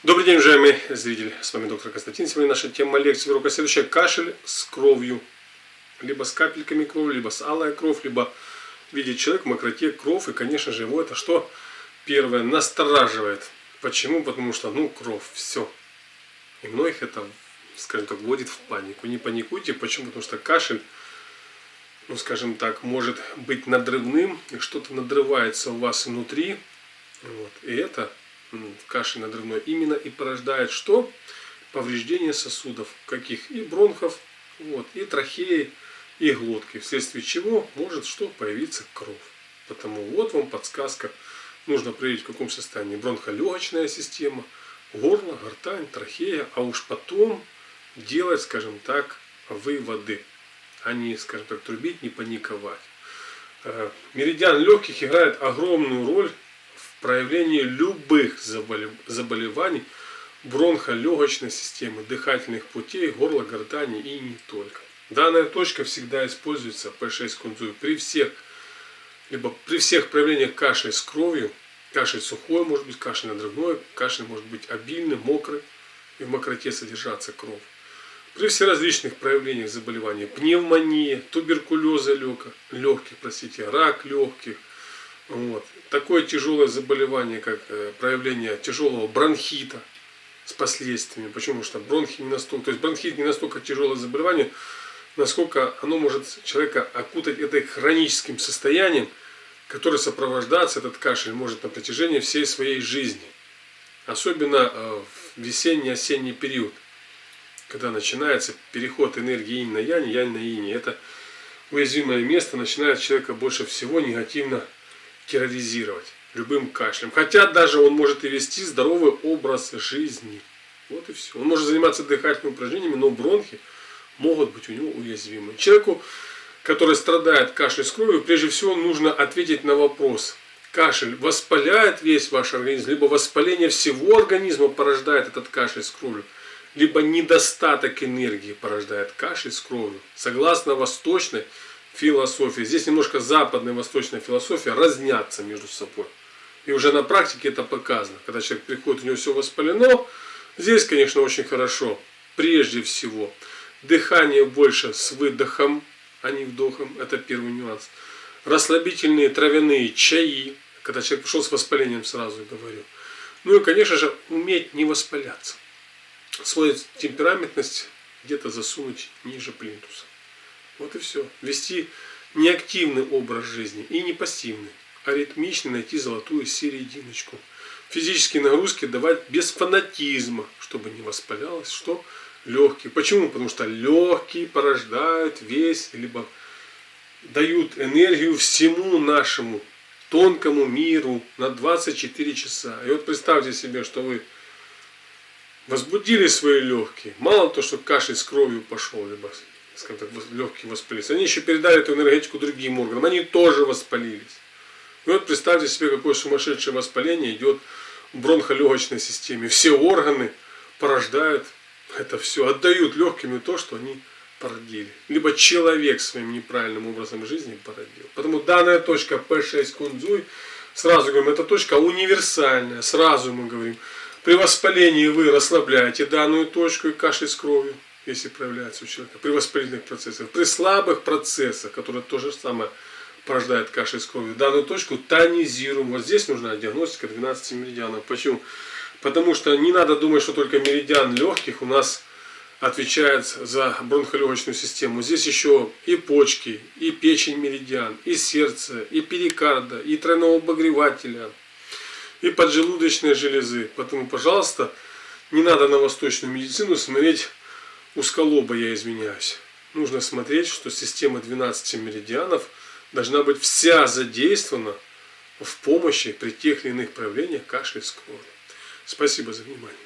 Добрый день, уважаемые зрители, с вами доктор Константин. Сегодня наша тема лекции урока следующая: кашель с кровью. Либо с капельками крови, либо с алой кровь, либо видит человек в мокроте кровь. И, конечно же, его это что? Первое, настораживает. Почему? Потому что, кровь, все. И многих это, скажем так, вводит в панику. Не паникуйте. Почему? Потому что кашель, скажем так, может быть надрывным, и что-то надрывается у вас внутри. И это кашель надрывной именно и порождает что? Повреждение сосудов, каких? И бронхов, и трахеи, и глотки, вследствие чего может что? Появиться кровь. Потому вот вам подсказка. Нужно проверить, в каком состоянии бронхолегочная система, горло, гортань, трахея, а уж потом делать, скажем так, выводы, а не, скажем так, трубить, не паниковать. Меридиан легких играет огромную роль в проявлении любых заболеваний бронхолегочной системы, дыхательных путей, горла, гортани и не только. Данная точка всегда используется P6 кунзуй при всех проявлениях кашля с кровью. Кашель сухой может быть, кашель надрывной, кашель может быть обильный, мокрый и в мокроте содержаться кровь. При всеразличных проявлениях заболеваний, пневмонии, туберкулеза легких, рак легких, такое тяжелое заболевание, как проявление тяжелого бронхита с последствиями. Почему? Потому что бронхит не настолько тяжелое заболевание, насколько оно может человека окутать этой хроническим состоянием, которое сопровождается, этот кашель может на протяжении всей своей жизни. Особенно в весенний-осенний период, когда начинается переход энергии инь на янь, янь на инь. Это уязвимое место начинает человека больше всего негативно терроризировать любым кашлем. Хотя даже он может и вести здоровый образ жизни. Вот и все. Он может заниматься дыхательными упражнениями, но бронхи могут быть у него уязвимы. Человеку, который страдает кашлем с кровью, прежде всего нужно ответить на вопрос: кашель воспаляет весь ваш организм, либо воспаление всего организма порождает этот кашель с кровью, либо недостаток энергии порождает кашель с кровью. Согласно восточной философии, здесь немножко западная и восточная философия разнятся между собой. И уже на практике это показано. Когда человек приходит, у него все воспалено, здесь, конечно, очень хорошо. Прежде всего, дыхание больше с выдохом, а не вдохом. Это первый нюанс. Расслабительные травяные чаи. Когда человек пришел с воспалением, сразу говорю. И, конечно же, уметь не воспаляться. Свою темпераментность где-то засунуть ниже плинтуса. Вот и все. Вести неактивный образ жизни и не пассивный, а ритмичный, найти золотую серединочку. Физические нагрузки давать без фанатизма, чтобы не воспалялось что? Легкие. Почему? Потому что легкие порождают либо дают энергию всему нашему тонкому миру на 24 часа. И вот представьте себе, что вы возбудили свои легкие. Мало то, что кашель с кровью пошел, либо, скажем так, легкие воспалились. Они еще передали эту энергетику другим органам. Они тоже воспалились. И вот представьте себе, какое сумасшедшее воспаление идет в бронхолегочной системе. Все органы порождают это все, отдают легкими то, что они породили. Либо человек своим неправильным образом жизни породил. Потому данная точка P6 кунзуй, сразу говорим, это точка универсальная. Сразу мы говорим, при воспалении вы расслабляете данную точку и кашель с кровью, если проявляется у человека, при воспалительных процессах. При слабых процессах, которые то же самое порождает кашель с кровью, данную точку тонизируем. Вот здесь нужна диагностика 12 меридианов. Почему? Потому что не надо думать, что только меридиан легких у нас отвечает за бронхолегочную систему. Здесь еще и почки, и печень меридиан, и сердце, и перикарда, и тройного обогревателя, и поджелудочной железы. Поэтому, пожалуйста, не надо на восточную медицину смотреть узколобо, я извиняюсь. Нужно смотреть, что система 12 меридианов должна быть вся задействована в помощи при тех или иных проявлениях кашля с кровью. Спасибо за внимание.